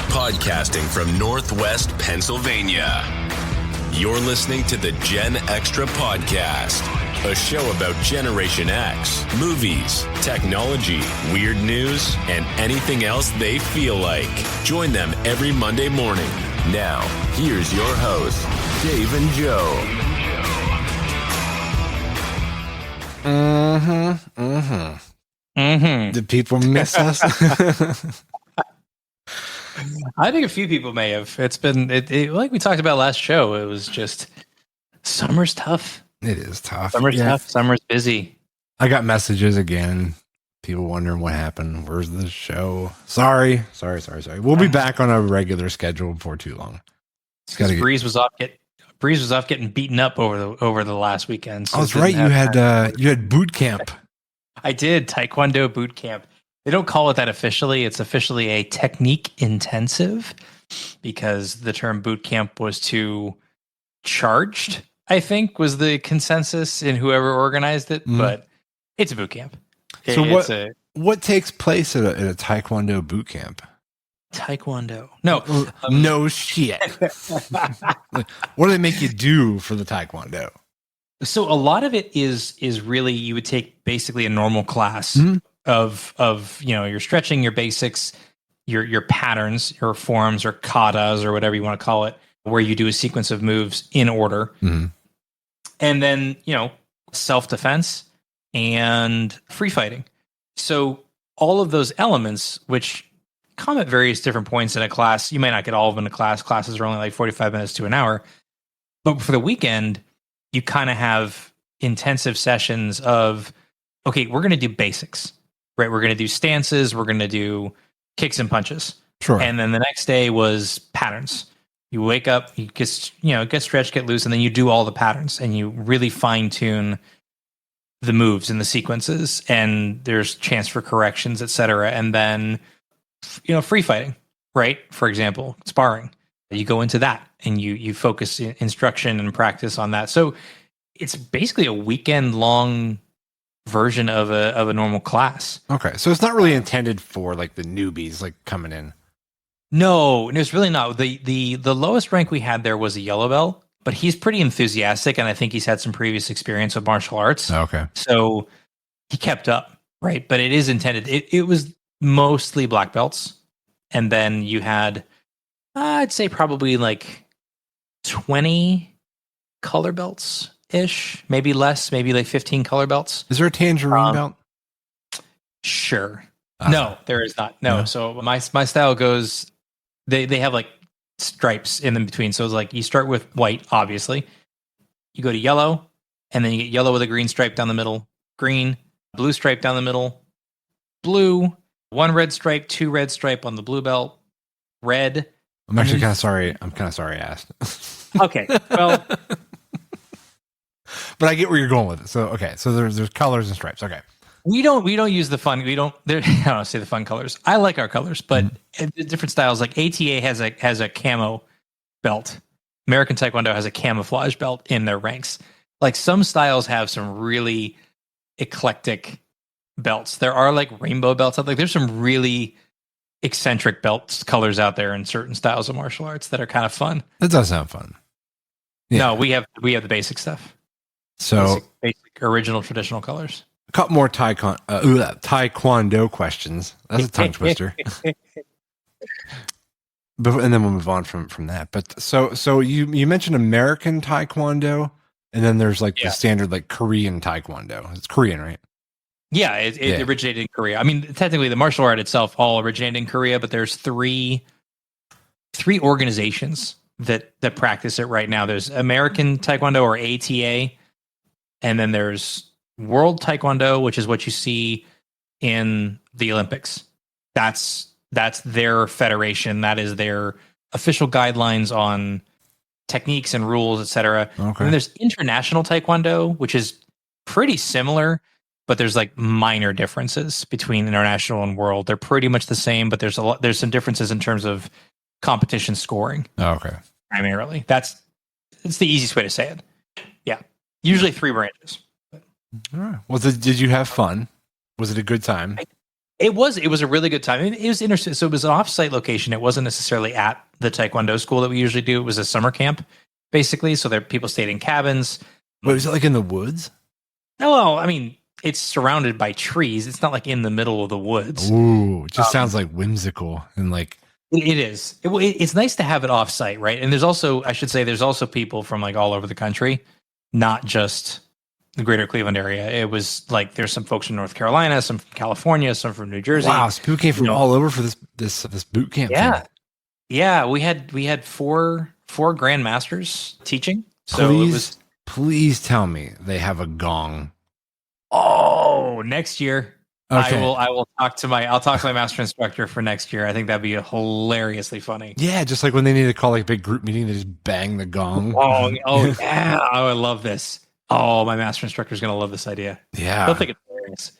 podcasting from Northwest Pennsylvania. You're listening to the Gen Extra Podcast, a show about Generation X, movies, technology, weird news, and anything else they feel like. Join them every Monday morning. Now, here's your hosts, Dave and Joe. Did people miss us? I think a few people may have. It's been like we talked about last show. It was just summer's tough. It is tough. Summer's tough. Summer's busy. I got messages again. People wondering what happened. Where's the show? Sorry. We'll be back on a regular schedule before too long. Breeze was off getting beaten up over the last weekend. So that's right. You had boot camp. I did Taekwondo boot camp. They don't call it that officially. It's officially a technique intensive because the term boot camp was too charged, I think, was the consensus in whoever organized it. But it's a boot camp. So what takes place at a Taekwondo boot camp? Taekwondo. No. No shit. What do they make you do for the Taekwondo? So a lot of it is really, you would take basically a normal class of your stretching, your basics, your patterns, your forms or katas or whatever you want to call it, where you do a sequence of moves in order. And then, self-defense and free fighting. So all of those elements, which come at various different points in a class, you may not get all of them in a class. Classes are only like 45 minutes to an hour. But for the weekend, you kind of have intensive sessions of, okay, we're going to do basics, right? We're going to do stances. We're going to do kicks and punches. Sure. And then the next day was patterns. You wake up, you get stretched, get loose, and then you do all the patterns and you really fine tune the moves and the sequences, and there's chance for corrections, etc. And then, free fighting, right? For example, sparring. You go into that and you focus instruction and practice on that. So it's basically a weekend long version of a normal class. Okay. So it's not really intended for like the newbies like coming in. No, it's really not. The lowest rank we had there was a yellow belt, but he's pretty enthusiastic and I think he's had some previous experience with martial arts. Okay. So he kept up, right? But it is intended. It was mostly black belts. And then you had, I'd say probably like 20 color belts ish, maybe less, maybe like 15 color belts. Is there a tangerine belt? Sure. No, there is not. No. So my style goes, they have like stripes in between. So it's like you start with white, obviously. You go to yellow, and then you get yellow with a green stripe down the middle, green, blue stripe down the middle, blue, one red stripe, two red stripe on the blue belt, red. I'm actually kind of sorry. I'm kind of sorry I asked. Okay. Well, but I get where you're going with it. So, okay. So there's colors and stripes. Okay. We don't use the fun. I don't say the fun colors. I like our colors, but different styles. Like ATA has a camo belt. American Taekwondo has a camouflage belt in their ranks. Like some styles have some really eclectic belts. There are like rainbow belts. Like there's some really eccentric belts colors out there in certain styles of martial arts that are kind of fun. That does sound fun. Yeah. No, we have the basic stuff. So basic original traditional colors. A couple more Taekwondo questions. That's a tongue twister. And then we'll move on from that. But so you mentioned American Taekwondo, and then there's like the standard like Korean Taekwondo. It's Korean, right? Yeah, it originated in Korea. I mean, technically the martial art itself all originated in Korea, but there's three organizations that practice it right now. There's American Taekwondo or ATA, and then there's World Taekwondo, which is what you see in the Olympics. That's their federation. That is their official guidelines on techniques and rules, etc. Okay. And then there's International Taekwondo, which is pretty similar, but there's like minor differences between international and world. They're pretty much the same, but there's some differences in terms of competition scoring. Okay. Primarily. It's the easiest way to say it. Yeah. Usually 3 branches. All right. Well, did you have fun? Was it a good time? It was a really good time. It was interesting. So it was an offsite location. It wasn't necessarily at the taekwondo school that we usually do. It was a summer camp, basically. So there people stayed in cabins. Wait, was it like in the woods? No, well, I mean, it's surrounded by trees. It's not like in the middle of the woods. Ooh, it just sounds like whimsical and like. It is. It's nice to have it offsite, right? And there's also, I should say, there's also people from like all over the country, not just the greater Cleveland area. It was like there's some folks from North Carolina, some from California, some from New Jersey. Wow, so people came from all over for this boot camp. Yeah, thing. yeah. We had four grandmasters teaching. So please tell me they have a gong. Oh, next year. Okay. I'll talk to my master instructor for next year. I think that'd be hilariously funny. Yeah, just like when they need to call like a big group meeting, they just bang the gong. Oh yeah. Oh, I love this. Oh, my master instructor is going to love this idea. Yeah. They'll think it's hilarious.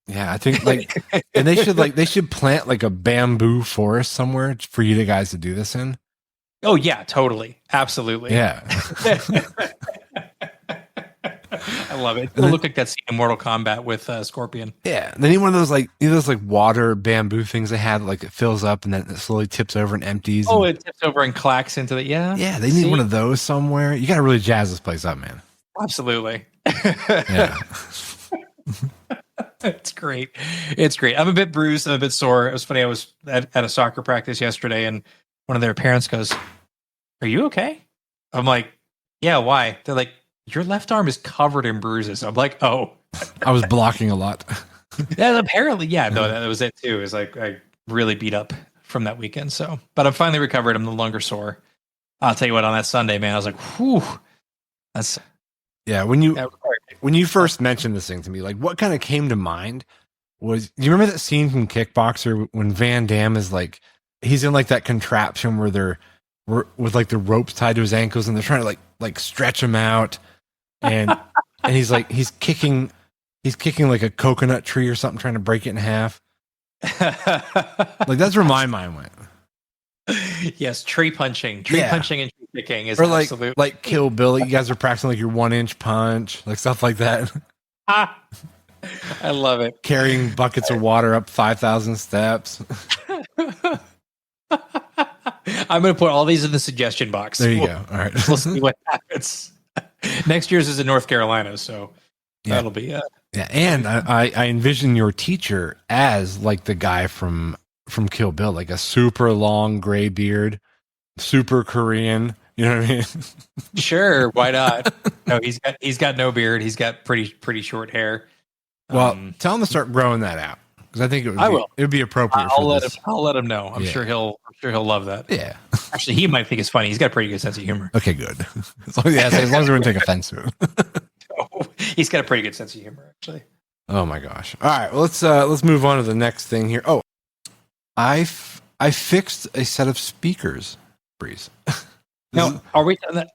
Yeah, I think like, and they should plant like a bamboo forest somewhere for you guys to do this in. Oh yeah, totally, absolutely. Yeah. I love it. It'll look like that scene in Mortal Kombat with Scorpion. Yeah. They need one of those like water bamboo things they had, like it fills up and then it slowly tips over and empties. Oh, it tips over and clacks into the Yeah, they need one of those somewhere. You got to really jazz this place up, man. Absolutely. Yeah. It's great. It's great. I'm a bit bruised. I'm a bit sore. It was funny. I was at a soccer practice yesterday, and one of their parents goes, "Are you okay?" I'm like, "Yeah, why?" They're like, "Your left arm is covered in bruises." I'm like, "Oh." I was blocking a lot. Yeah, apparently. Yeah, no, that was it too. It was like I really beat up from that weekend. So, but I'm finally recovered. I'm no longer sore. I'll tell you what, on that Sunday, man, I was like, whew. That's... Yeah, when you first mentioned this thing to me, like what kind of came to mind was, do you remember that scene from Kickboxer when Van Damme is like, he's in like that contraption where they're with like the ropes tied to his ankles and they're trying to like stretch him out, and he's kicking like a coconut tree or something, trying to break it in half. Like that's where my mind went. Yes, tree punching and tree kicking is or like absolutely like Kill Bill. You guys are practicing like your 1-inch punch, like stuff like that. I love it. Carrying buckets of water up 5,000 steps. I'm going to put all these in the suggestion box. There you go. All right, we'll see what happens. Next year's is in North Carolina, so that'll be yeah. And I envision your teacher as like the guy from Kill Bill, like a super long gray beard, super Korean. You know what I mean? Sure, why not? No, he's got no beard. He's got pretty short hair. Well, tell him to start growing that out, because I think it would be appropriate. I'll let him know. I'm sure he'll love that. Yeah. Actually, he might think it's funny. He's got a pretty good sense of humor. Okay, good. As long as we don't take offense to it. He's got a pretty good sense of humor, actually. Oh my gosh! All right, well, let's move on to the next thing here. Oh, I fixed a set of speakers, Breeze. Now,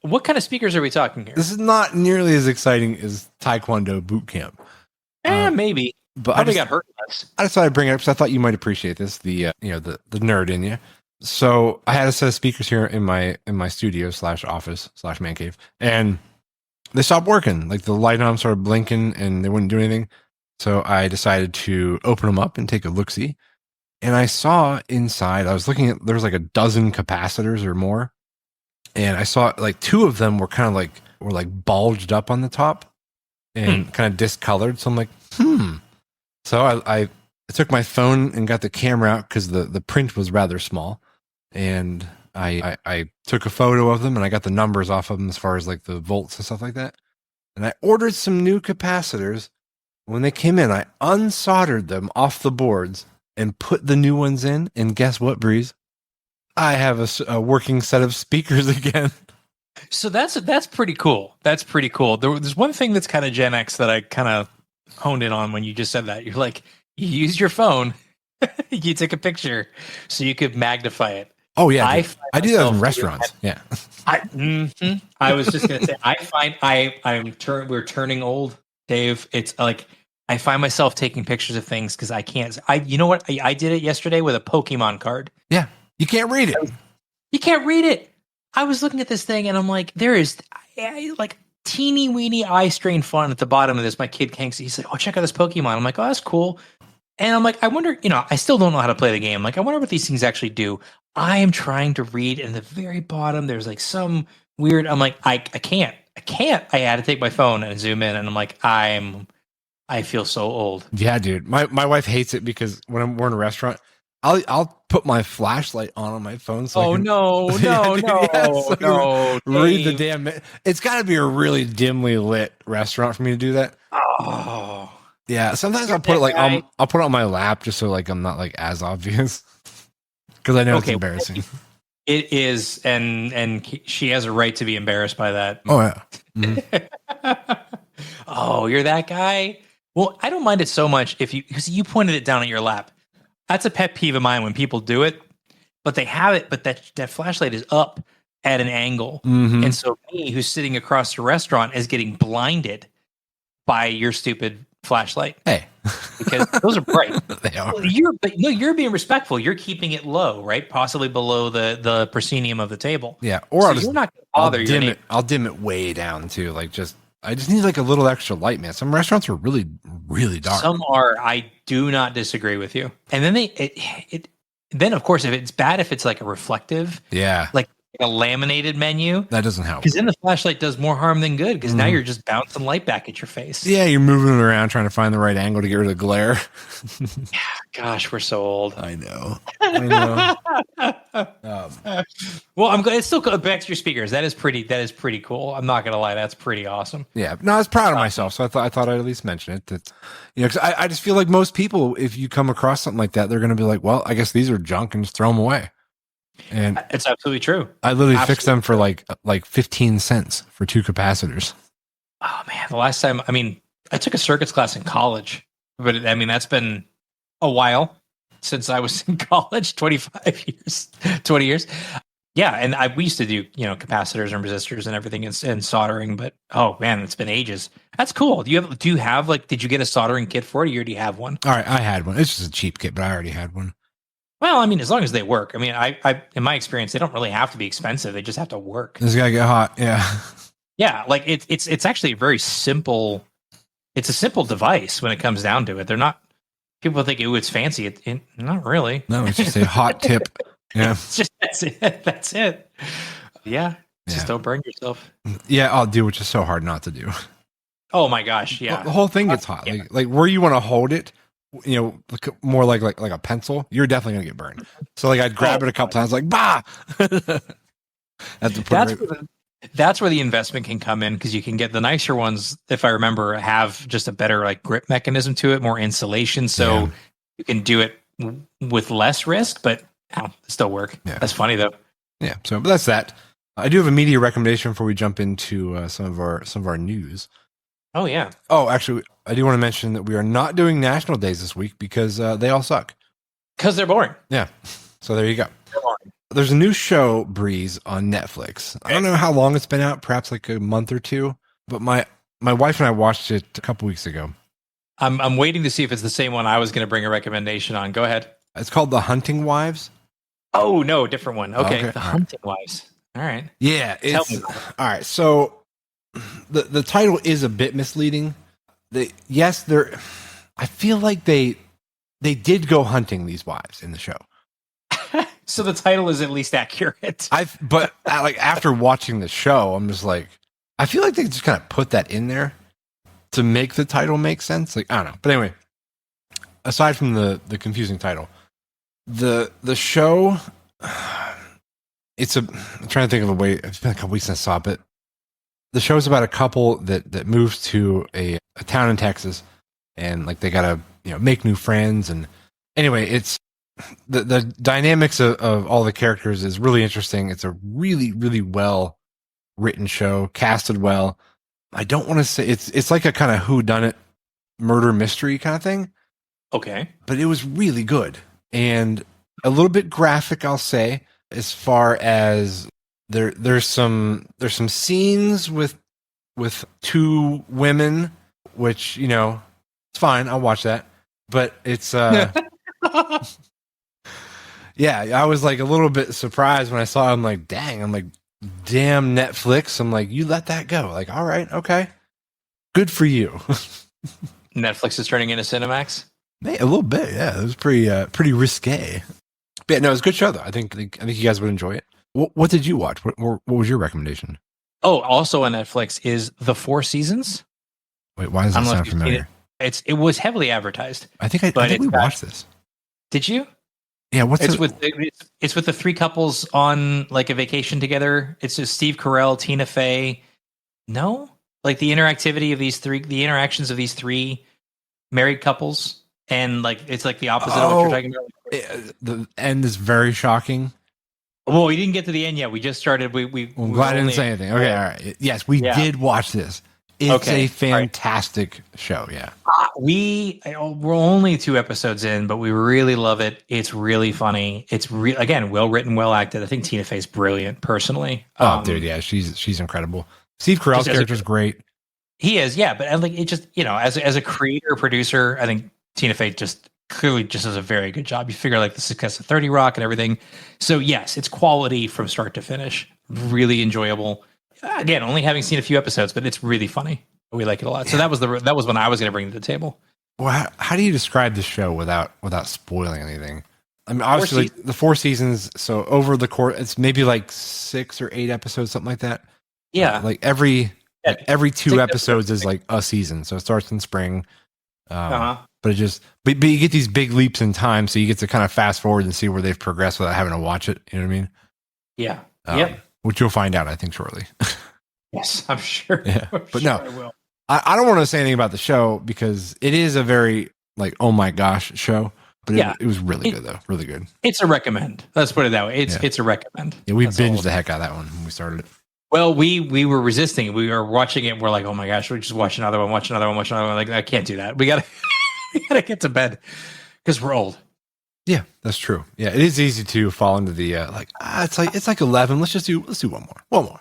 what kind of speakers are we talking here? This is not nearly as exciting as Taekwondo boot camp. Maybe, but probably got hurt less. I decided to bring it up because I thought you might appreciate this. The the nerd in you. So I had a set of speakers here in my studio / office / man cave, and they stopped working. Like the light on them started blinking, and they wouldn't do anything. So I decided to open them up and take a look-see. And I saw inside, I was looking at, there was like a dozen capacitors or more. And I saw like two of them were bulged up on the top and kind of discolored. So I'm like, So I took my phone and got the camera out because the print was rather small. And I took a photo of them and I got the numbers off of them as far as like the volts and stuff like that. And I ordered some new capacitors. When they came in, I unsoldered them off the boards and put the new ones in. And guess what, Breeze? I have a working set of speakers again. So that's pretty cool. That's pretty cool. There's one thing that's kind of Gen X that I kind of honed in on when you just said that. You're like, you use your phone, you take a picture so you could magnify it. Oh yeah, I do that in restaurants. Yeah. I was just gonna say, I find we're turning old, Dave. It's like I find myself taking pictures of things because I can't. You know what? I did it yesterday with a Pokemon card. Yeah, you can't read it. You can't read it. I was looking at this thing and I'm like, there is like teeny weeny eye strain font at the bottom of this. My kid Hanks, he's like, oh, check out this Pokemon. I'm like, oh, that's cool. And I'm like, I wonder, I still don't know how to play the game. Like, I wonder what these things actually do. I am trying to read, and the very bottom, there's like some weird, I'm like, I can't. I had to take my phone and zoom in, and I'm like, I feel so old. Yeah, dude. My wife hates it because when we're in a restaurant, I'll put my flashlight on my phone. So no, read the damn. It's got to be a really dimly lit restaurant for me to do that. Oh, yeah. Sometimes I'll put it like I'll put it on my lap just so like I'm not like as obvious because I know it's embarrassing. It is, and she has a right to be embarrassed by that. Oh yeah. Mm-hmm. Oh, you're that guy. Well, I don't mind it so much because you pointed it down at your lap. That's a pet peeve of mine when people do it, but they have it, but that flashlight is up at an angle. Mm-hmm. And so me, who's sitting across the restaurant, is getting blinded by your stupid flashlight. Hey. Because those are bright. They are. You're being respectful. You're keeping it low, right? Possibly below the proscenium of the table. Yeah. Or you're not going to bother your neighbor. I'll dim it way down too. Like I just need like a little extra light, man. Some restaurants are really, really dark. Some are. I do not disagree with you. And then then of course, if it's bad, if it's like a reflective, like a laminated menu, that doesn't help. Because then the flashlight does more harm than good. Because now you're just bouncing light back at your face. Yeah, you're moving it around trying to find the right angle to get rid of the glare. Gosh, we're so old. I know. Well, I'm glad. It's still back to your speakers. That is pretty cool. I'm not gonna lie, that's pretty awesome. Yeah, no, I was proud of myself, so I thought I'd at least mention it. That because I just feel like most people, if you come across something like that, they're gonna be like, well, I guess these are junk and just throw them away. And it's absolutely true. I literally fixed them for like 15 cents for 2 capacitors. Oh man, the last time, I took a circuits class in college, but that's been a while since I was in college, 25 years, 20 years. Yeah. And we used to do, capacitors and resistors and everything and soldering, but oh man, it's been ages. That's cool. Did you get a soldering kit for it, or do you have one? All right. I had one. It's just a cheap kit, but I already had one. Well, as long as they work. I in my experience, they don't really have to be expensive. They just have to work. This guy get hot. Yeah. Yeah. Like it's actually a very simple, it's a simple device when it comes down to it. They're not, people think, it's fancy. It not really. No, it's just a hot tip. Yeah. It's just, that's it. That's it. Yeah. Just don't burn yourself. Yeah. I'll do, which is so hard not to do. Oh my gosh. Yeah. The whole thing gets hot. Yeah. Like where you want to hold it, more like a pencil, you're definitely gonna get burned. So like I'd grab it a couple times, like bah. That's where the investment can come in, because you can get the nicer ones, if I remember, have just a better like grip mechanism to it, more insulation, so you can do it with less risk, but still work. Yeah. That's funny though. Yeah. So, but that's that. I do have a media recommendation before we jump into some of our news. Oh yeah. Oh, actually, I do want to mention that we are not doing national days this week because they all suck. Because they're boring. Yeah. So there you go. There's a new show, Breeze, on Netflix. I don't know how long it's been out, perhaps like a month or two, but my wife and I watched it a couple weeks ago. I'm waiting to see if it's the same one I was going to bring a recommendation on. Go ahead. It's called The Hunting Wives. Oh, no, different one. Okay. The Hunting Wives. All right. Yeah. All right. So the title is a bit misleading. I feel like they did go hunting these wives in the show. So the title is at least accurate. But after watching the show, I'm just like, I feel like they just kind of put that in there to make the title make sense. Like, I don't know. But anyway, aside from the confusing title, the show, I'm trying to think of a way. It's been a couple weeks since I saw it, but the show's about a couple that moves to a town in Texas, and like they gotta make new friends. And anyway, it's the dynamics of all the characters is really interesting. It's a really, really well written show, casted well. I don't want to say it's like a kind of whodunit murder mystery kind of thing. Okay, but it was really good and a little bit graphic, I'll say, as far as there's some scenes with 2 women, which it's fine. I'll watch that, but it's yeah, I was like a little bit surprised when I saw it. I'm like, dang, damn Netflix. I'm like, you let that go. Like, all right, okay. Good for you. Netflix is turning into Cinemax? A little bit, yeah. It was pretty risque. But yeah, no, it was a good show though. I think you guys would enjoy it. What did you watch? What was your recommendation? Oh, also on Netflix is The Four Seasons. Wait, why does that sound familiar? It was heavily advertised. I think we watched this. Did you? Yeah, it's with the three couples on like a vacation together. It's just Steve Carell, Tina Fey. No, like the interactions of these three married couples, and like it's like the opposite of what you're talking about. The end is very shocking. Well, we didn't get to the end yet. We just started. I'm glad I didn't say anything. Okay, all right. Yes, we did watch this. It's a fantastic show. Yeah. We're only 2 episodes in, but we really love it. It's really funny. It's again, well written, well acted. I think Tina Fey's brilliant personally. Dude. Yeah. She's incredible. Steve Carell's character is great. He is. Yeah. But like, it just, as a creator, producer, I think Tina Fey clearly does a very good job. You figure like the success of 30 Rock and everything. So yes, it's quality from start to finish. Really enjoyable. Again, only having seen a few episodes, but it's really funny. We like it a lot. So that was when I was going to bring to the table. Well, how do you describe the show without spoiling anything? I mean, obviously, the 4 seasons. So over the course, it's maybe like 6 or 8 episodes, something like that. Yeah, like every 2 episodes is like a season. So it starts in spring. But but you get these big leaps in time, so you get to kind of fast forward and see where they've progressed without having to watch it. You know what I mean? Yeah. Yep. Which you'll find out, I think, shortly. Yes, I'm sure. Yeah, but no, I will. I don't want to say anything about the show because it is a very like oh my gosh show. But it was really good though, really good. It's a recommend. Let's put it that way. It's a recommend. Yeah, we binged the heck out of that one when we started it. Well, we were resisting. We were watching it. And we're like, oh my gosh, we just watch another one. Like I can't do that. We gotta get to bed because we're old. Yeah, that's true. Yeah, it is easy to fall into the it's like 11. Let's do one more.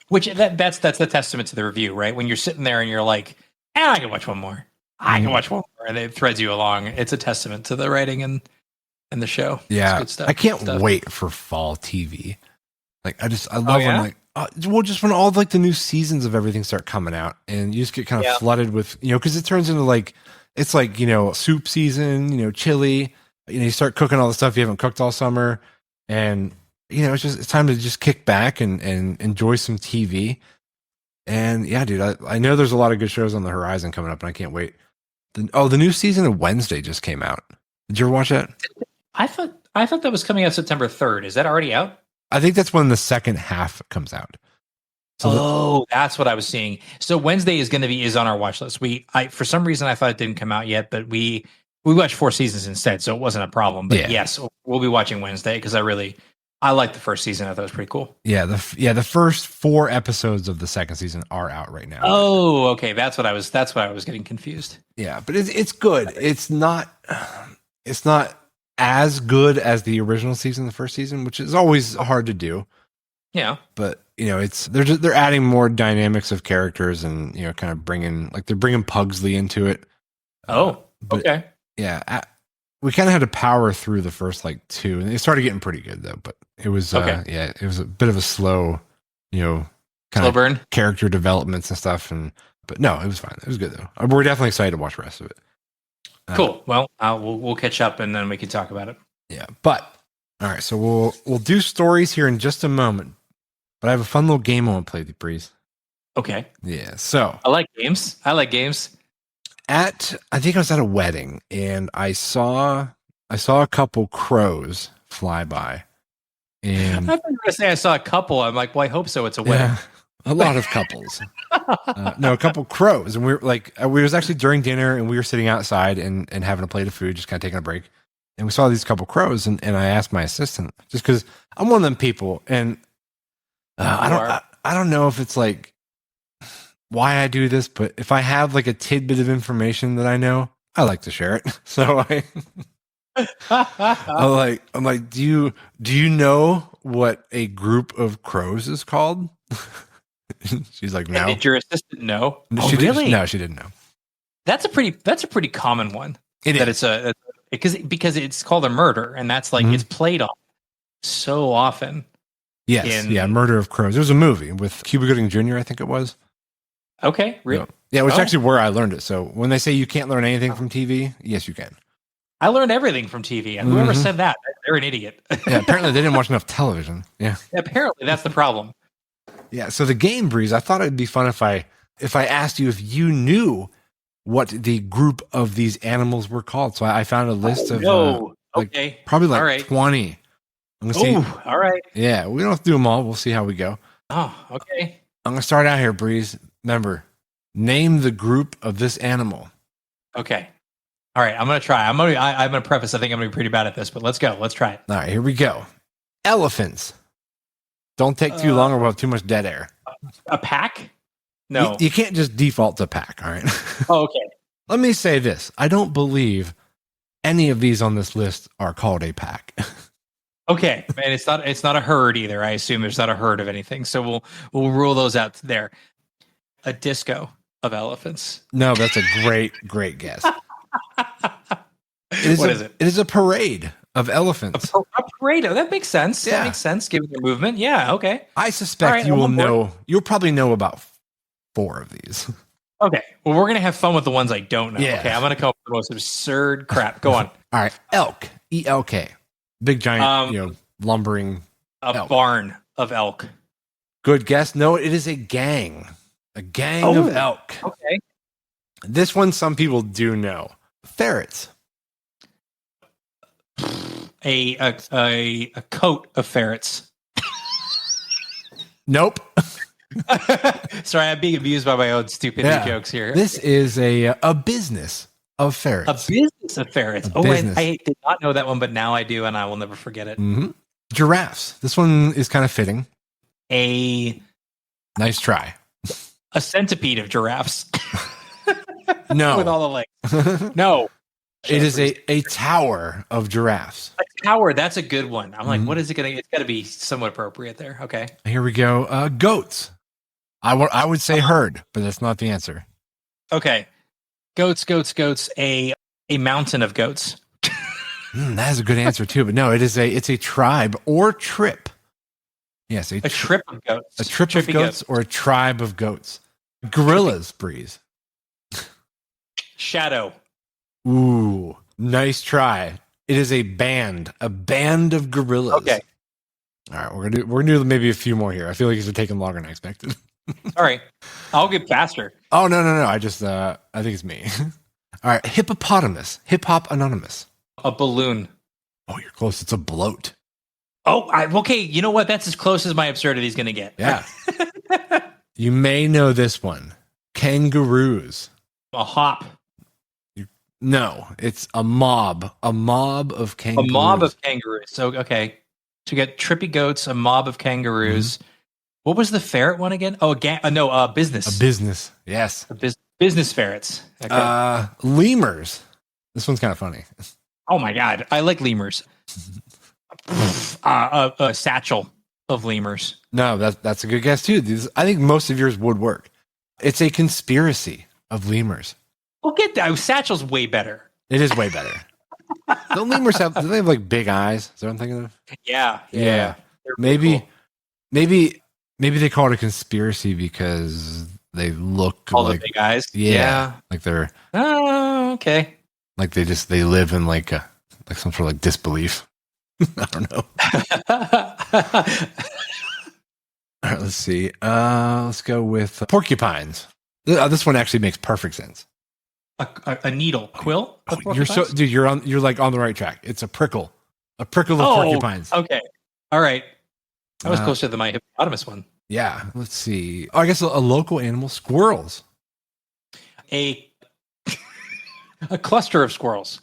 Which that's the testament to the review, right? When you're sitting there and you're like, I can watch one more. I can watch one more, and it threads you along. It's a testament to the writing and the show. Yeah, good stuff. I can't wait for fall TV. Like I love when just when all like the new seasons of everything start coming out, and you just get kind of flooded with because it turns into like. It's like, soup season, chili, you start cooking all the stuff you haven't cooked all summer. And, it's time to just kick back and enjoy some TV. And yeah, dude, I know there's a lot of good shows on the horizon coming up and I can't wait. The new season of Wednesday just came out. Did you ever watch that? I thought that was coming out September 3rd. Is that already out? I think that's when the second half comes out. So that's what I was seeing. So Wednesday is on our watch list. For some reason I thought it didn't come out yet, but we watched 4 seasons instead, so it wasn't a problem. But yes, we'll be watching Wednesday because I liked the first season. I thought it was pretty cool. Yeah, the first 4 episodes of the second season are out right now. Oh, okay. That's what I was getting confused. Yeah, but it's good. It's not as good as the original season, the first season, which is always hard to do. Yeah, but they're adding more dynamics of characters and kind of they're bringing Pugsley into it. Okay. Yeah, we kind of had to power through the first 2, and it started getting pretty good though. But it was it was a bit of a slow, kind of burn character developments and stuff. But no, it was fine. It was good though. We're definitely excited to watch the rest of it. Cool. Well, we'll catch up and then we can talk about it. Yeah, but all right. So we'll do stories here in just a moment. But I have a fun little game I want to play with you, Breeze. Okay. Yeah. So I like games. I think I was at a wedding and I saw a couple crows fly by. And I thought you were going to say I saw a couple. I'm like, well, I hope so. It's a wedding. Yeah, a lot of couples. No, a couple crows. And we were we was actually during dinner and we were sitting outside and having a plate of food, just kind of taking a break. And we saw these couple crows and I asked my assistant, just because I'm one of them people. And I don't know if it's why I do this, but if I have a tidbit of information that I know, I like to share it. So I'm like, do you know what a group of crows is called? She's like, no. Did your assistant know? Really? No, she didn't know. That's a pretty common one. It's because it's called a murder, and that's it's played on so often. Yes, Murder of Crows. There was a movie with Cuba Gooding Jr., I think it was. Okay. Yeah, which is Oh. actually where I learned it. So when they say you can't learn anything from TV, yes, you can. I learned everything from TV. And whoever said that, they're an idiot. Yeah, apparently they didn't watch enough television. Yeah. Apparently, that's the problem. Yeah. So the game, Breeze, I thought it'd be fun if I asked you if you knew what the group of these animals were called. So I found a list of okay. probably like All right. 20. I'm gonna see. Oh, all right. Yeah, we don't have to do them all. We'll see how we go. Oh, okay. I'm gonna start out here, Breeze. Remember, name the group of this animal. Okay. All right. I'm gonna try. I'm gonna preface. I think I'm gonna be pretty bad at this, but let's go. Let's try it. All right, here we go. Elephants. Don't take too long or we'll have too much dead air. A pack? No. You can't just default to pack. All right. Oh, okay. Let me say this. I don't believe any of these on this list are called a pack. Okay, and it's not a herd either. I assume there's not a herd of anything, so we'll rule those out there. A disco of elephants. No, that's a great guess. What is it? It is a parade of elephants. A parade. That makes sense. Yeah. That makes sense given their movement. Yeah. Okay. I suspect right, you I'm will on board. know. You'll probably know about 4 of these. Okay. Well, we're gonna have fun with the ones I don't know. Yeah. Okay. I'm gonna come up with the most absurd crap. Go on. All right, elk. ELK. Big giant, lumbering. A elk. barn of elk. Good guess. No, it is a gang. A gang of elk. Okay. This one, some people do know. Ferrets. A coat of ferrets. Nope. Sorry, I'm being amused by my own stupid jokes here. This is a business of ferrets. A business of ferrets. business. I did not know that one, but now I do, and I will never forget it. Mm-hmm. Giraffes. This one is kind of fitting. Nice try. A centipede of giraffes. No. With all the legs. No. It is a tower of giraffes. A tower. That's a good one. I'm like, what is it going to? It's got to be somewhat appropriate there. Okay. Here we go. Goats. I would say herd, but that's not the answer. Okay. Goats. A mountain of goats. That is a good answer too, but no, it's a tribe or trip. Yes, A trip of goats. A trip Trippy of goats or a tribe of goats. Gorillas, Breeze. Shadow. Ooh, nice try. It is a band of gorillas. Okay. All right, we're gonna do maybe a few more here. I feel like these are taking longer than I expected. All right. I'll get faster. Oh no! I just I think it's me. All right, hippopotamus, hip hop anonymous. A balloon. Oh, you're close. It's a bloat. Oh, okay. You know what? That's as close as my absurdity is going to get. Yeah. You may know this one. Kangaroos. A hop. No, it's a mob. A mob of kangaroos. A mob of kangaroos. So, okay. So you got trippy goats, a mob of kangaroos. What was the ferret one again? Oh, business. A business. Yes. Business ferrets. Okay. Lemurs. This one's kind of funny. Oh my God. I like lemurs. A satchel of lemurs. No, that's a good guess too. I think most of yours would work. It's a conspiracy of lemurs. We'll get that. Satchel's way better. It is way better. Don't lemurs do they have like big eyes? Is that what I'm thinking of? Yeah. Maybe, cool. maybe they call it a conspiracy because they look all like the big eyes. Yeah. Like they're okay. Like they live in like some sort of like disbelief. I don't know. All right, let's see. Let's go with porcupines. This one actually makes perfect sense. A needle quill. Oh, you're like on the right track. It's a prickle of porcupines. Okay, all right. That was closer than my hippopotamus one. Yeah, let's see. Oh, I guess a local animal, squirrels. A cluster of squirrels.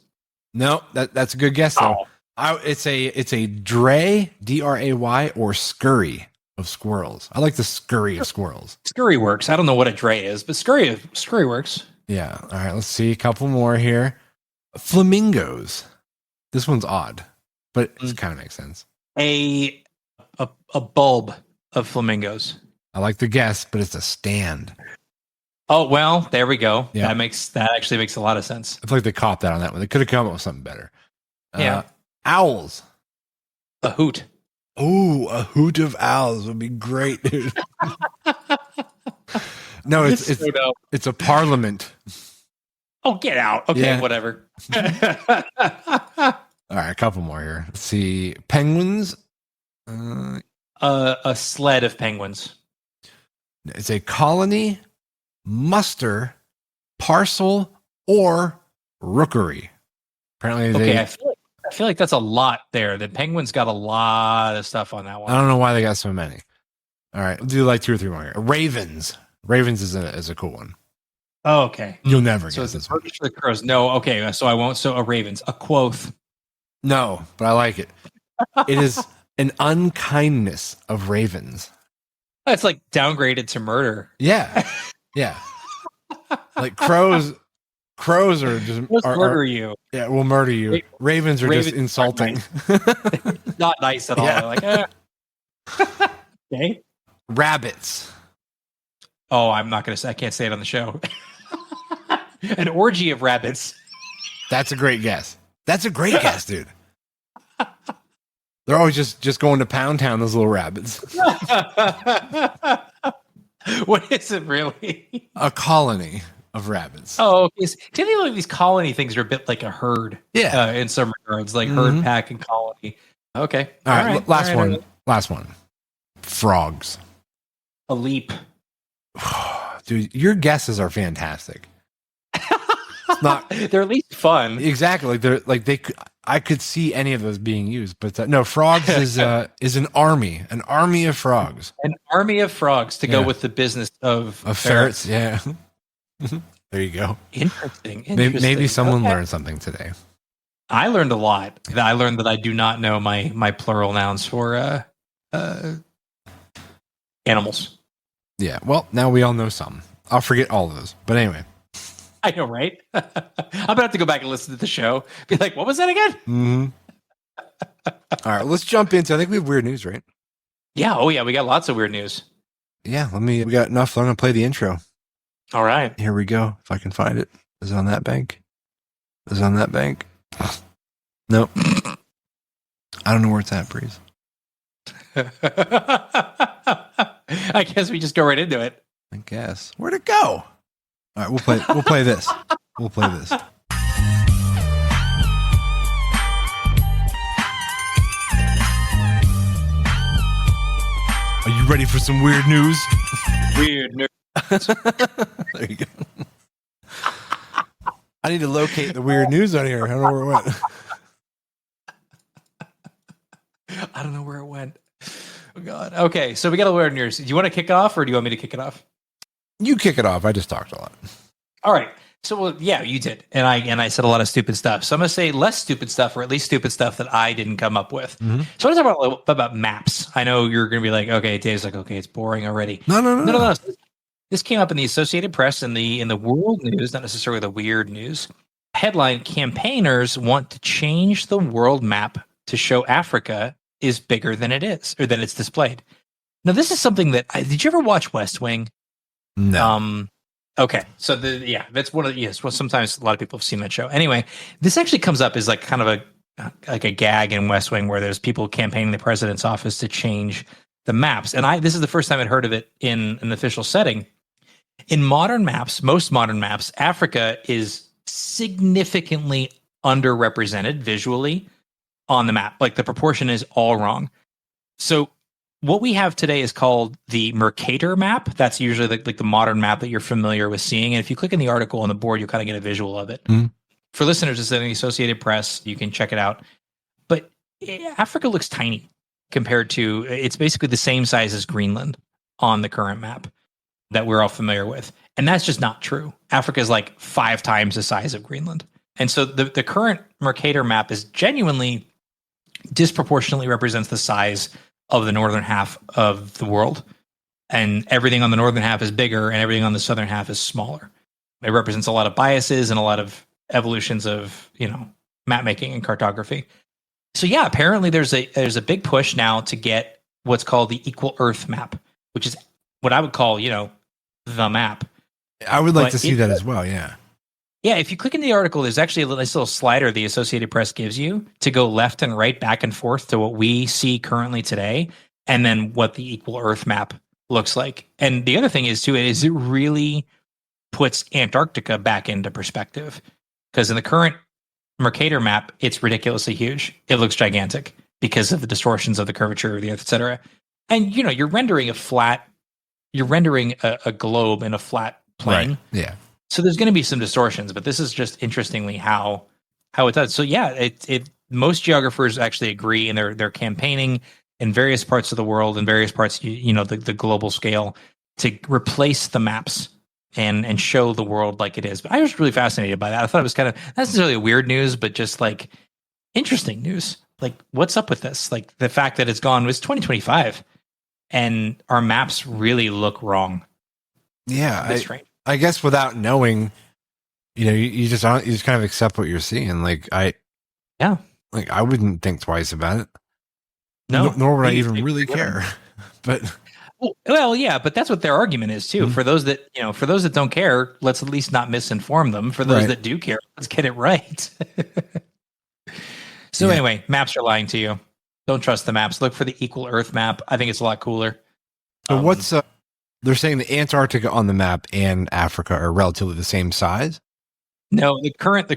No, that's a good guess though. It's a dray, DRAY, or scurry of squirrels. I like the scurry of squirrels. Scurry works. I don't know what a dray is, but scurry works. Yeah. All right. Let's see a couple more here. Flamingos. This one's odd, but it kind of makes sense. A bulb of flamingos. I like the guess, but it's a stand. Oh well, there we go. Yeah. That actually makes a lot of sense. I feel like they copped out on that one. They could have come up with something better. Yeah. Owls. A hoot. Ooh, a hoot of owls would be great, dude. No, it's So dumb. it's a parliament. Oh, get out. Okay, Yeah. whatever. All right, a couple more here. Let's see. Penguins. A sled of penguins. It's a colony, muster, parcel, or rookery. Apparently, Okay, I feel like that's a lot there. The penguins got a lot of stuff on that one. I don't know why they got so many. All right, we'll do like 2 or 3 more here. Ravens. Ravens is a cool one. Oh, okay. You'll never So guess it's this one. the crows. No, okay. So I won't. So a ravens, a quoth. No, but I like it. It is an unkindness of ravens. That's like downgraded to murder. Yeah, yeah. Like crows are just Let's are, murder you. yeah, we'll murder you. Ravens are just Ravens insulting. Not nice at all. Yeah. Like, okay. Rabbits. Oh, I'm not gonna say. I can't say it on the show. An orgy of rabbits. That's a great guess. That's a great guess, dude. They're always just going to Pound Town, those little rabbits. What is it really? A colony of rabbits. Oh, okay. So, typically, these colony things are a bit like a herd. Yeah. In some regards, like herd, pack, and colony. Okay. All right, last all one. right. Last one. Frogs. A leap. Dude, your guesses are fantastic. It's not They're at least fun. exactly like they could, I could see any of those being used, but no, frogs is an army of frogs. An army of frogs to go Yeah. with the business of Ferrets. Yeah. There you go. Interesting. Maybe someone Okay. learned something today. I learned a lot. I learned that I do not know my plural nouns for animals. Yeah. Well, now we all know some. I'll forget all of those. But anyway. I know, right? I'm gonna have to go back and listen to the show. Be like, what was that again? Mm-hmm. All right, let's jump into. I think we have weird news, right? Yeah. Oh, yeah. We got lots of weird news. Yeah. We got enough. I'm gonna play the intro. All right. Here we go. If I can find it. Is it on that bank? Is it on that bank? Nope. I don't know where it's at, Breeze. I guess we just go right into it. I guess. Where'd it go? All right, we'll play this. We'll play this. Are you ready for some weird news? Weird news. There you go. I need to locate the weird news on here. I don't know where it went. I don't know where it went. Oh, God. Okay. So we got a weird news. Do you want to kick off or do you want me to kick it off? You kick it off. I just talked a lot. All right. So, well, yeah, you did. And I said a lot of stupid stuff. So I'm going to say less stupid stuff, or at least stupid stuff that I didn't come up with. Mm-hmm. So I want to talk about maps. I know you're going to be like, okay, Dave's like, okay, it's boring already. No. This came up in the Associated Press and in the world news, not necessarily the weird news. Headline: Campaigners want to change the world map to show Africa is bigger than it is, or than it's displayed. Now, this is something that did you ever watch West Wing? No. Okay, so that's one of well, sometimes a lot of people have seen that show. Anyway, this actually comes up as like kind of a gag in West Wing, where there's people campaigning the president's office to change the maps. And this is the first time I'd heard of it in an official setting. In modern maps, most modern maps, Africa is significantly underrepresented visually on the map. Like the proportion is all wrong. So what we have today is called the Mercator map. That's usually like the modern map that you're familiar with seeing. And if you click in the article on the board, you'll kind of get a visual of it. Mm-hmm. For listeners, it's in the Associated Press. You can check it out. But Africa looks tiny compared to, it's basically the same size as Greenland on the current map that we're all familiar with. And that's just not true. Africa is like 5 times the size of Greenland. And so the current Mercator map is genuinely disproportionately represents the size of the northern half of the world. And everything on the northern half is bigger and everything on the southern half is smaller. It represents a lot of biases and a lot of evolutions of, map making and cartography. So yeah, apparently there's a big push now to get what's called the Equal Earth map, which is what I would call, the map. I would like to see that as well. Yeah. Yeah, if you click in the article, there's actually a nice little slider the Associated Press gives you to go left and right, back and forth to what we see currently today, and then what the Equal Earth map looks like. And the other thing is too, is it really puts Antarctica back into perspective. Because in the current Mercator map, it's ridiculously huge. It looks gigantic because of the distortions of the curvature of the Earth, etc. And you're rendering a globe in a flat plane. Right. Yeah. So there's going to be some distortions, but this is just interestingly how it does. So yeah, it most geographers actually agree, and they're campaigning in various parts of the world and various parts, the global scale, to replace the maps and show the world like it is. But I was really fascinated by that. I thought it was kind of not necessarily weird news, but just like interesting news. Like, what's up with this? Like the fact that it's 2025 and our maps really look wrong. Yeah. I guess without knowing, you just kind of accept what you're seeing. Like I wouldn't think twice about it. No, nor would I even really care. But well, yeah, but that's what their argument is too. Mm-hmm. For those that don't care, let's at least not misinform them. For those that do care, let's get it right. So anyway, maps are lying to you. Don't trust the maps. Look for the equal Earth map. I think it's a lot cooler. So what's they're saying the Antarctica on the map and Africa are relatively the same size? No, the current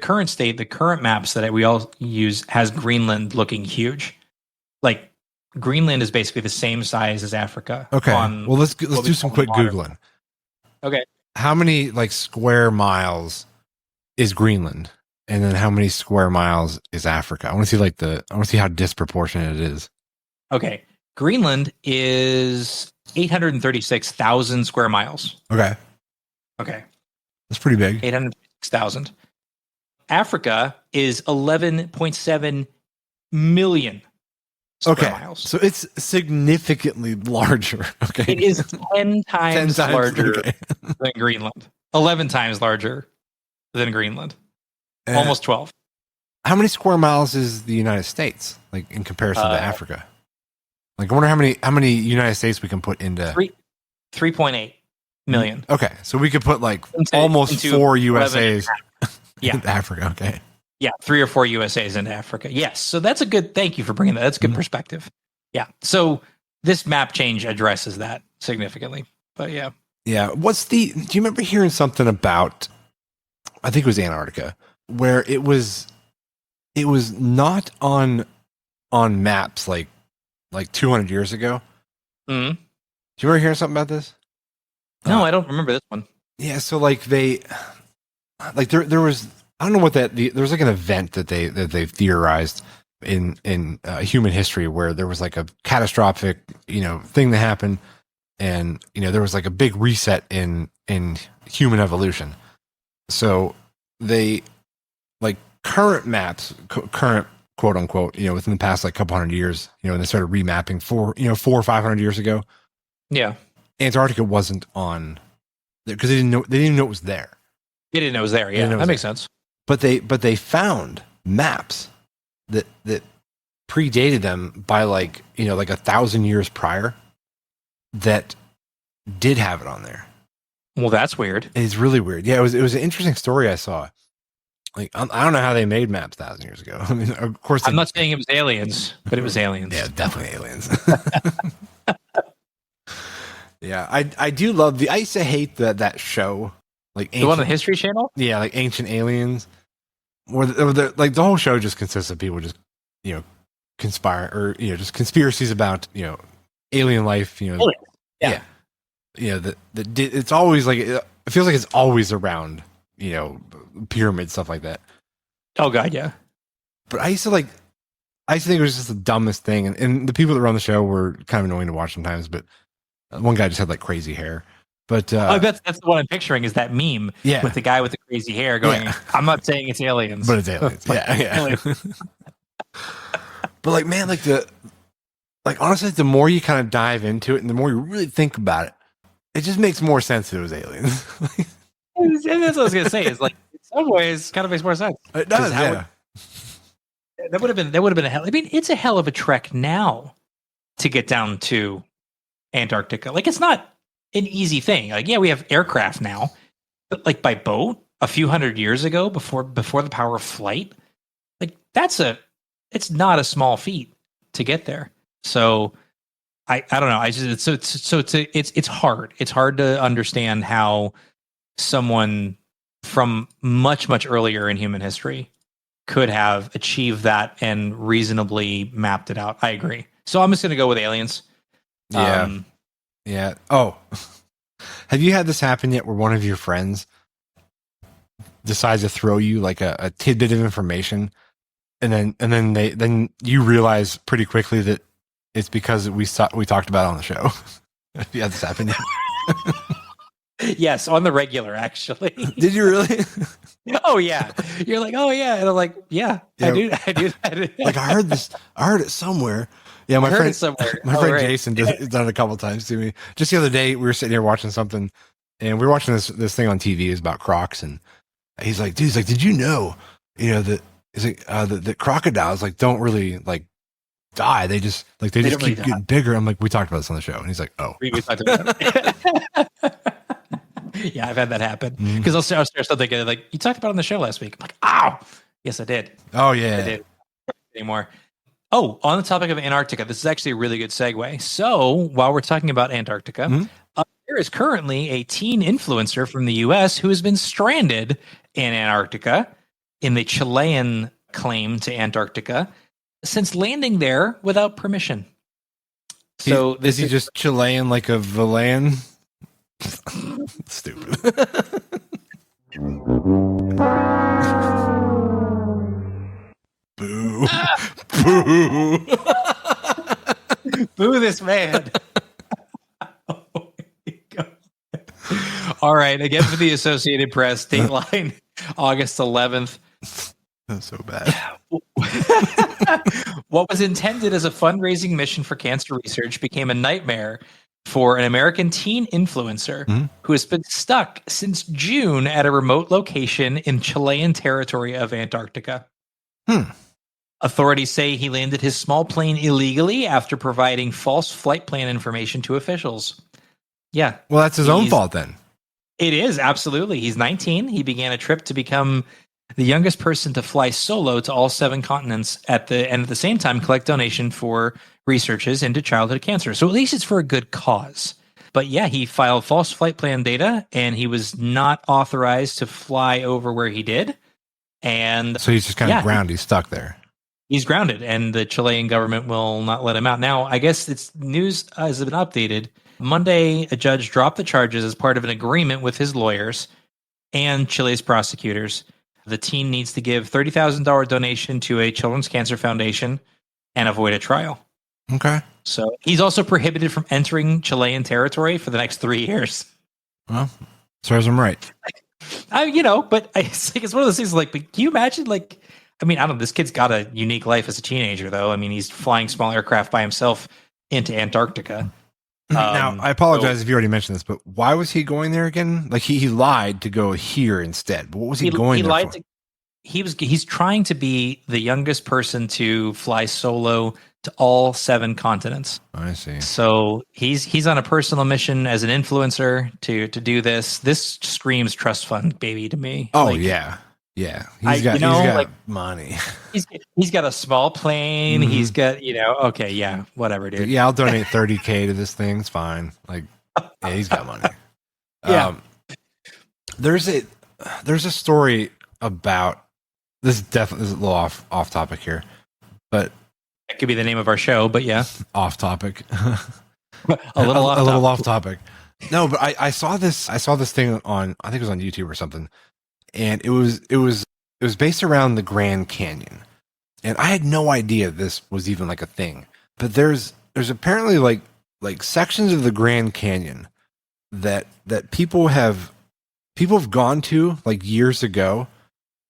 maps that we all use has Greenland looking huge. Like Greenland is basically the same size as Africa. Okay. Well, let's do some quick Googling. Okay. How many square miles is Greenland? And then how many square miles is Africa? I want to see how disproportionate it is. Okay. Greenland is 836,000 square miles. Okay. That's pretty big. 836,000. Africa is 11.7 million square miles. So it's significantly larger. Okay. It is 10 times larger than Greenland. 11 times larger than Greenland. Almost 12. How many square miles is the United States, like in comparison to Africa? Like, I wonder how many United States we can put into 3.8 million. Okay, so we could put almost 4 USAs into Africa. Okay. Yeah, 3 or 4 USAs into Africa. Yes, so that's a good. Thank you for bringing that. That's a good perspective. Yeah. So this map change addresses that significantly. But yeah. Yeah. Do you remember hearing something about? I think it was Antarctica, where it was not on maps like 200 years ago. Mm-hmm. Do you remember hearing something about this? No, I don't remember this one. Yeah, so there was, I don't know what there was an event that they theorized in human history where there was a catastrophic thing that happened, and there was a big reset in human evolution. So they current maps, current quote unquote, within the past couple hundred years, and they started remapping 400 or 500 years ago. Yeah, Antarctica wasn't on there because they didn't even know it was there. They didn't know it was there. Yeah, that makes sense. But they found maps that predated them by 1,000 years prior that did have it on there. Well, that's weird. It's really weird. Yeah, it was an interesting story I saw. I don't know how they made maps 1,000 years ago. I mean, of course, I'm not saying it was aliens, but it was aliens. Yeah, definitely aliens. Yeah, I do love I used to hate that show, the one on the History Channel. Yeah, Ancient Aliens, where the whole show just consists of people just conspire or just conspiracies about alien life. Yeah. It's always it feels like it's always around pyramid stuff like that. Oh god, yeah. But I used to think it was just the dumbest thing, and the people that run the show were kind of annoying to watch sometimes. But one guy just had crazy hair. But that's the one I'm picturing is that meme with the guy with the crazy hair going. I'm not saying it's aliens, but it's aliens. Aliens. But man, honestly, the more you kind of dive into it, and the more you really think about it, it just makes more sense that it was aliens. And that's what I was gonna say. Is in some ways, kind of makes more sense. It does. That would have been a hell. I mean, it's a hell of a trek now to get down to Antarctica. It's not an easy thing. We have aircraft now, but by boat a few hundred years ago, before the power of flight, it's not a small feat to get there. So I don't know. I just it's hard. It's hard to understand how someone from much earlier in human history could have achieved that and reasonably mapped it out. I agree. So I'm just going to go with aliens. Yeah. Yeah. Oh, have you had this happen yet where one of your friends decides to throw you like a tidbit of information and then you realize pretty quickly that it's because we talked about it on the show? Have you had this happen yet? Yes, on the regular, actually. Did you really? Oh yeah. You're like, oh yeah, and I'm like, yeah. I do that. Like I heard it somewhere. Yeah, my friend Jason done it a couple of times to me. Just the other day, we were sitting here watching something, and we were watching this thing on TV. It's about crocs, and he's like, did you know, that that crocodiles like don't really like die? They just keep getting bigger. I'm like, we talked about this on the show, and he's like, oh, we talked about it. Yeah, I've had that happen because I'll start thinking like, you talked about it on the show last week. I'm like, oh, yes, I did. Oh yeah, I did. Anymore. Oh, on the topic of Antarctica, this is actually a really good segue. So while we're talking about Antarctica, there is currently a teen influencer from the U.S. who has been stranded in Antarctica in the Chilean claim to Antarctica since landing there without permission. So is he just Chilean like a villain? Stupid. Boo. Boo. Boo this man. Oh my God. All right. Again, for the Associated Press, Dateline, August 11th. That's so bad. What was intended as a fundraising mission for cancer research became a nightmare for an American teen influencer who has been stuck since June at a remote location in Chilean territory of Antarctica. Authorities say he landed his small plane illegally after providing false flight plan information to officials. Yeah. Well, that's his own fault then. It is, absolutely. He's 19. He began a trip to become the youngest person to fly solo to all 7 continents and at the same time collect donation for researches into childhood cancer. So at least it's for a good cause. But yeah, he filed false flight plan data and he was not authorized to fly over where he did. And so he's just kind of grounded. He's stuck there. He's grounded and the Chilean government will not let him out. Now, I guess it's news has been updated. Monday, a judge dropped the charges as part of an agreement with his lawyers and Chile's prosecutors. The teen needs to give $30,000 donation to a children's cancer foundation and avoid a trial. Okay. So he's also prohibited from entering Chilean territory for the next 3 years. Well, serves him right. But it's one of those things like, can you imagine like, I don't know, this kid's got a unique life as a teenager though. He's flying small aircraft by himself into Antarctica. Now, I apologize if you already mentioned this, but why was he going there again? Like he lied to go here instead. But what was he going there for? He's trying to be the youngest person to fly solo to all 7 continents. I see. So he's on a personal mission as an influencer to do this. This screams trust fund baby to me. Oh yeah. Yeah, he's got money. He's got a small plane. Mm-hmm. He's got, okay, yeah, whatever, dude. Yeah, I'll donate $30,000 to this thing. It's fine. Like, yeah, he's got money. Yeah. There's a story about this. Definitely is a little off topic here, but that could be the name of our show. But yeah, off topic. a little off topic. No, but I saw this thing on, I think it was on YouTube or something. And it was based around the Grand Canyon, and I had no idea this was even like a thing. But there's apparently like sections of the Grand Canyon that people have gone to like years ago,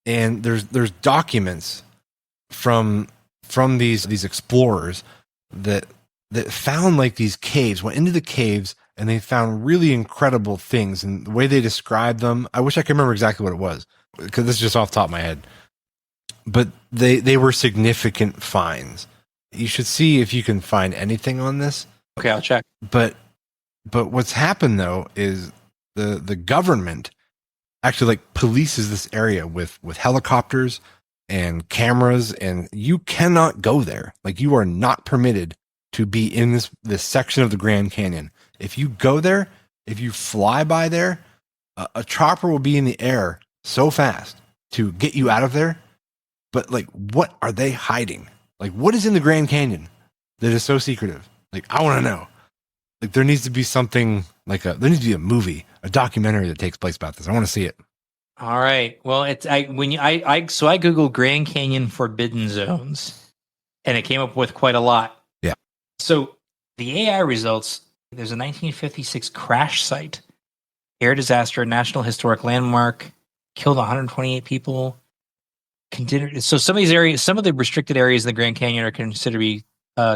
and there's documents from these explorers that found like these caves, went into the caves. And they found really incredible things, and the way they described them, I wish I could remember exactly what it was, because this is just off the top of my head. But they were significant finds. You should see if you can find anything on this. Okay, I'll check. But what's happened though is the government actually like polices this area with helicopters and cameras, and you cannot go there. Like you are not permitted to be in this section of the Grand Canyon. If you go there, if you fly by there, a chopper will be in the air so fast to get you out of there. But like, what are they hiding? Like, what is in the Grand Canyon that is so secretive? Like, I want to know. Like, there needs to be something there needs to be a movie, a documentary that takes place about this. I want to see it. All right. Well, so I Googled Grand Canyon forbidden zones, and it came up with quite a lot. Yeah. So the AI results, there's a 1956 crash site, air disaster, National Historic Landmark, killed 128 people. So some of these areas, some of the restricted areas in the Grand Canyon are considered to be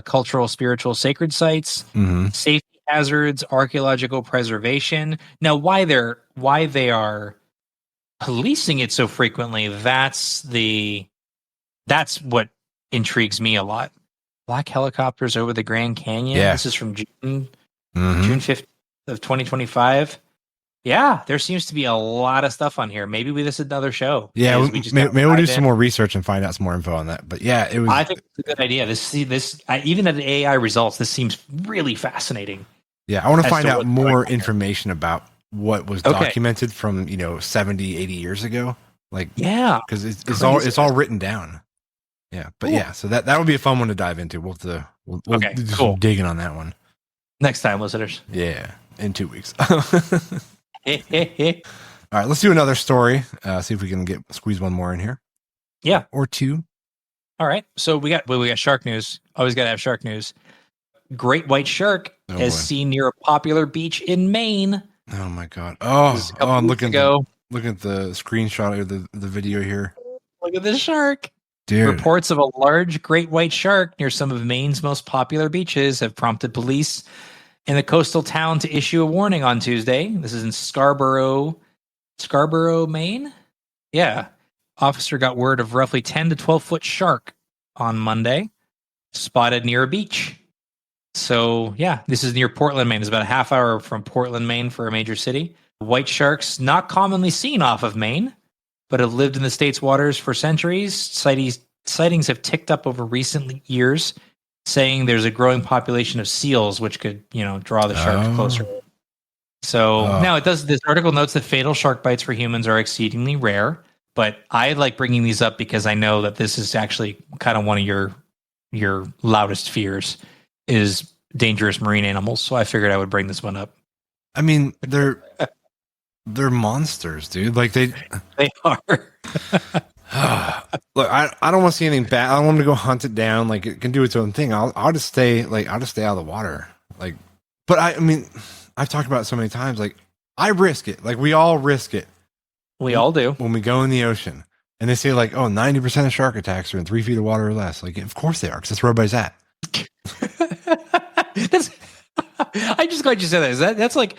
cultural, spiritual, sacred sites, safety hazards, archaeological preservation. Now, why they are policing it so frequently, that's what intrigues me a lot. Black helicopters over the Grand Canyon. Yeah. This is from June 5th of 2025. Yeah, there seems to be a lot of stuff on here. Maybe this is another show. Yeah, maybe we'll do some more research and find out some more info on that. But yeah, it was. I think it's a good idea. Even at the AI results, this seems really fascinating. Yeah, I want to find out more information about what was documented from 70, 80 years ago. Like, yeah, because it's all written down. Yeah, but cool. Yeah, so that would be a fun one to dive into. We'll do some digging on that one next time, listeners. Yeah, in 2 weeks. All right, let's do another story. See if we can squeeze one more in here. Yeah, or two. All right, so we got shark news. Always got to have shark news. Great white shark is seen near a popular beach in Maine. Oh my god! I'm looking at the screenshot or the video here. Look at this shark. Dude. Reports of a large great white shark near some of Maine's most popular beaches have prompted police in the coastal town to issue a warning on Tuesday. This is in Scarborough, Maine. Yeah. Officer got word of roughly 10 to 12 foot shark on Monday, spotted near a beach. So yeah, this is near Portland, Maine. It's about a half hour from Portland, Maine for a major city. White sharks, not commonly seen off of Maine, but have lived in the state's waters for centuries. Sightings have ticked up over recent years, saying there's a growing population of seals, which could, draw the sharks closer. So now it does. This article notes that fatal shark bites for humans are exceedingly rare, but I like bringing these up because I know that this is actually kind of one of your loudest fears is dangerous marine animals. So I figured I would bring this one up. I mean, they're monsters, dude. Like they are. Look, I don't want to see anything bad. I don't want to go hunt it down. Like it can do its own thing. I'll just stay out of the water. Like, but I mean, I've talked about it so many times. Like I risk it. Like we all risk it. We all do when we go in the ocean. And they say like, 90% of shark attacks are in 3 feet of water or less. Like, of course they are, because that's where everybody's at. I just glad you said that. That's like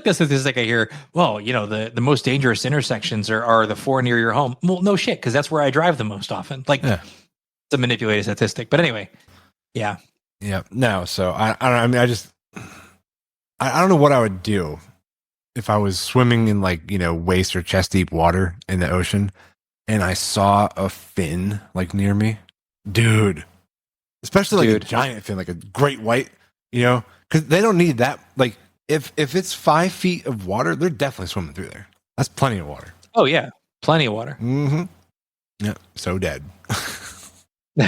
the statistic I hear. Well, the most dangerous intersections are the 4 near your home. Well, no shit, because that's where I drive the most often. Like, It's a manipulated statistic. But anyway, yeah. Yeah. No. So I don't know. I mean, I don't know what I would do if I was swimming in waist or chest deep water in the ocean and I saw a fin near me, dude. Especially a giant fin, like a great white, because they don't need that. Like if it's 5 feet of water, they're definitely swimming through there. That's plenty of water. Oh yeah, plenty of water. Mm-hmm. Yeah, so dead. You're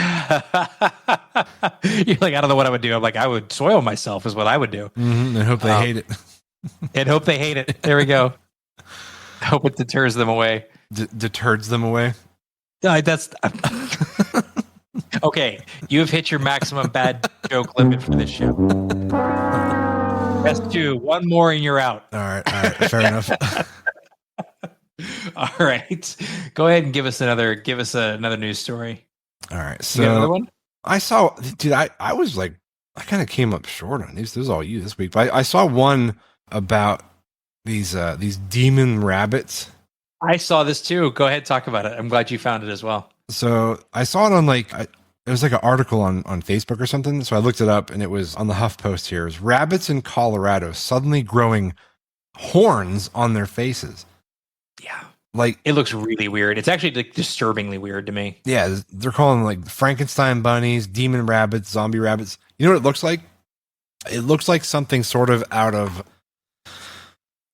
like, I don't know what I would do. I'm like, I would soil myself is what I would do. Mm-hmm. And hope they hate it. And hope they hate it. There we go. I hope it deters them away. Deters them away? That's... Okay, you have hit your maximum bad joke limit for this show. Best 2. One more and you're out. All right. Fair enough. All right. Go ahead and give us another news story. All right. So you got another one? I saw, dude, I was like, I kind of came up short on these. This is all you this week. But I saw one about these demon rabbits. I saw this too. Go ahead, talk about it. I'm glad you found it as well. So I saw it on it was like an article on Facebook or something. So I looked it up and it was on the HuffPost here. It was rabbits in Colorado suddenly growing horns on their faces. Yeah. Like, it looks really weird. It's actually like disturbingly weird to me. yeah, they're calling them like Frankenstein bunnies, demon rabbits, zombie rabbits. You know what it looks like? It looks like something sort of out of,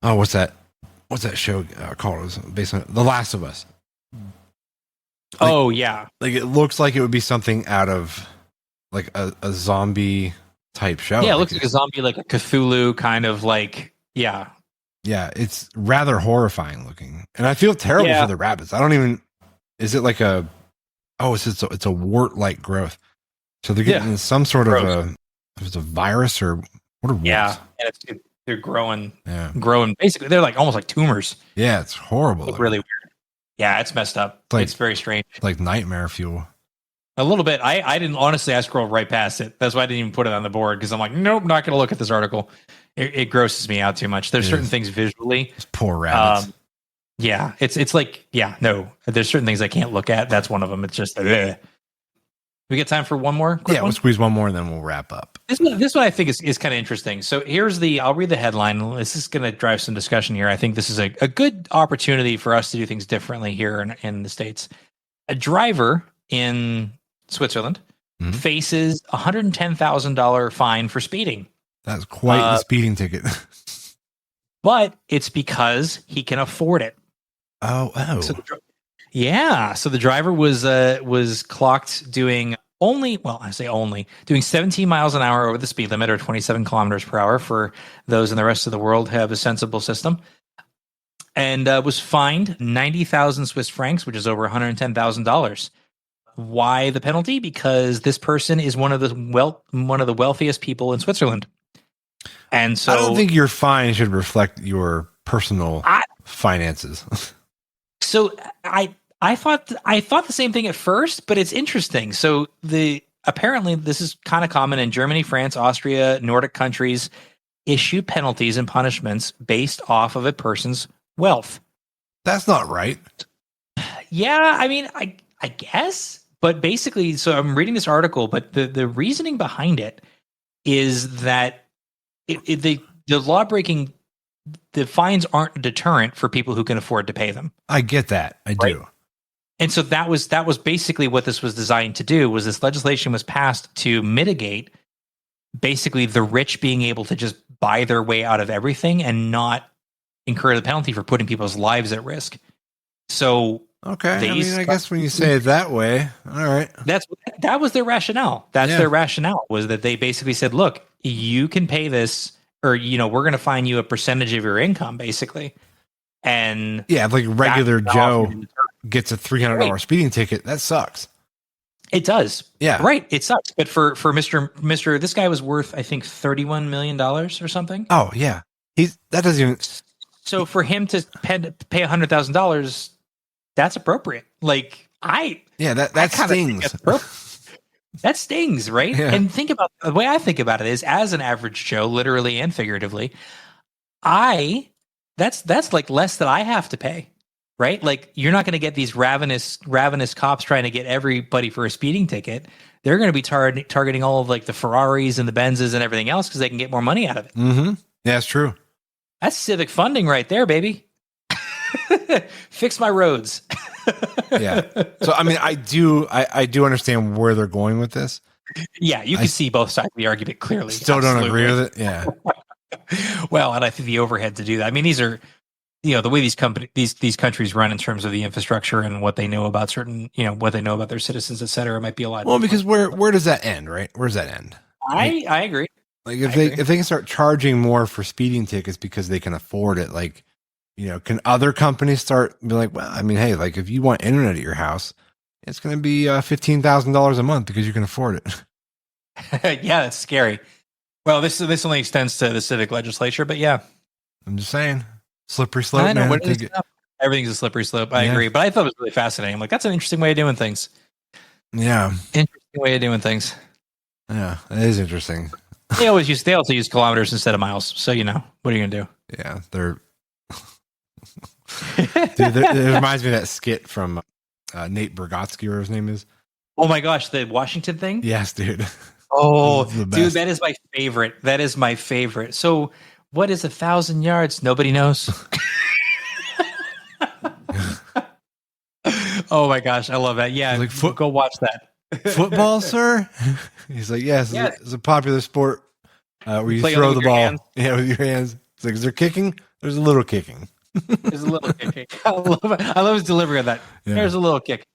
oh, what's that show called? It was based on The Last of Us. Like, oh yeah, like it looks like it would be something out of like a zombie type show. yeah. It looks like a zombie, like a Cthulhu kind of like, yeah. Yeah, it's rather horrifying looking, and I feel terrible for the rabbits. I don't even. Is it like a? Oh, it's a wart like growth. So they're getting some sort of a. It's a virus or what are warts? Yeah, and they're growing. Yeah, growing. Basically, they're like almost like tumors. Yeah, it's horrible. It's really weird. Yeah, it's messed up. It's very strange. Like nightmare fuel. A little bit. I didn't honestly. I scrolled right past it. That's why I didn't even put it on the board because I'm like, nope, not going to look at this article. It grosses me out too much. There's certain things visually. Those poor rabbits. Yeah, it's like, yeah, no. There's certain things I can't look at. That's one of them. It's just. We get time for one more? We'll squeeze one more and then we'll wrap up. This one I think is kind of interesting. So I'll read the headline. This is going to drive some discussion here. I think this is a good opportunity for us to do things differently here in the States. A driver in Switzerland faces $110,000 fine for speeding. That's quite the speeding ticket. But it's because he can afford it. Oh. So the driver was clocked doing doing 17 miles an hour over the speed limit, or 27 kilometers per hour for those in the rest of the world who have a sensible system, and was fined 90,000 Swiss francs, which is over $110,000. Why the penalty? Because this person is one of the wealthiest people in Switzerland. And so I don't think your fine should reflect your personal finances. So I thought the same thing at first, but it's interesting. So apparently this is kind of common in Germany, France, Austria, Nordic countries issue penalties and punishments based off of a person's wealth. That's not right. Yeah, I mean, I guess, but basically, so I'm reading this article, but the reasoning behind it is that the law breaking, the fines aren't a deterrent for people who can afford to pay them. I get that. I do. And so that was basically what this was designed to do. Was this legislation was passed to mitigate basically the rich being able to just buy their way out of everything and not incur the penalty for putting people's lives at risk. So okay, I guess when you say it that way, all right. That was their rationale. Their rationale was that they basically said, look, you can pay this, or we're going to fine you a percentage of your income, basically. And yeah, like regular Joe gets a $300 speeding ticket. That sucks. It does. Yeah. Right. It sucks. But for Mr. This guy was worth, I think, $31 million or something. Oh yeah. That doesn't even. So for him to pay $100,000, that's appropriate. Like that stings. That stings, right? Yeah. And the way I think about it is, as an average Joe, literally and figuratively, that's like less that I have to pay, right? Like, you're not going to get these ravenous cops trying to get everybody for a speeding ticket. They're going to be targeting all of like the Ferraris and the Benzes and everything else because they can get more money out of it. Mm-hmm. Yeah, it's true. That's civic funding right there, baby. Fix my roads. Yeah. So, I mean, I do understand where they're going with this. Yeah, you can see both sides of the argument clearly. Still don't agree with it. Yeah. Well, and I think the overhead to do that. I mean, these are, the way these countries run in terms of the infrastructure and what they know about what they know about their citizens, et cetera, might be a lot. Well, because where does that end, right? Where does that end? I agree. Like if they can start charging more for speeding tickets because they can afford it, like, can other companies start be like, well, I mean, hey, like if you want internet at your house, it's going to be $15,000 a month because you can afford it. Yeah, that's scary. Well, this only extends to the civic legislature, but yeah, I'm just saying, slippery slope. I know, man. Everything's a slippery slope. I agree, but I thought it was really fascinating. I'm like, that's an interesting way of doing things. Yeah, interesting way of doing things. Yeah, it is interesting. They also use kilometers instead of miles. So what are you gonna do? Yeah, they're. Dude, it reminds me of that skit from Nate Bargatze, or his name is. Oh my gosh, the Washington thing? Yes, dude. Oh, dude, that is my favorite. That is my favorite. So, what is 1,000 yards? Nobody knows. Oh my gosh, I love that. Yeah, Like, go watch that. Football, sir? He's like, yes, Yeah. it's a popular sport where you Play throw with the your ball. hands. Yeah, with your hands. It's like, is there kicking? There's a little kicking. There's a little kick. I love his delivery of that. Yeah. There's a little kick.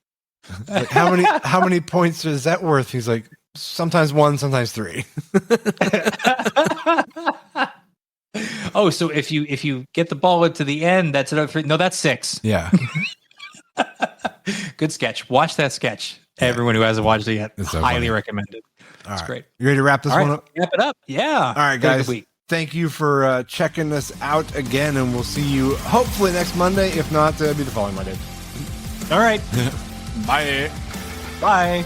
Like, how many points is that worth? He's like, sometimes 1, sometimes 3. Oh, so if you get the ball into the end, that's another 3. No, that's 6. Yeah. Good sketch. Watch that sketch. Everyone who hasn't watched it yet, It's so highly funny. recommended. All It's right. great. You ready to wrap this All one right, up? wrap it up. Yeah. All right, Good guys. week. Thank you for checking us out again, and we'll see you hopefully next Monday. If not, it'll be the following Monday. All right. Bye. Bye.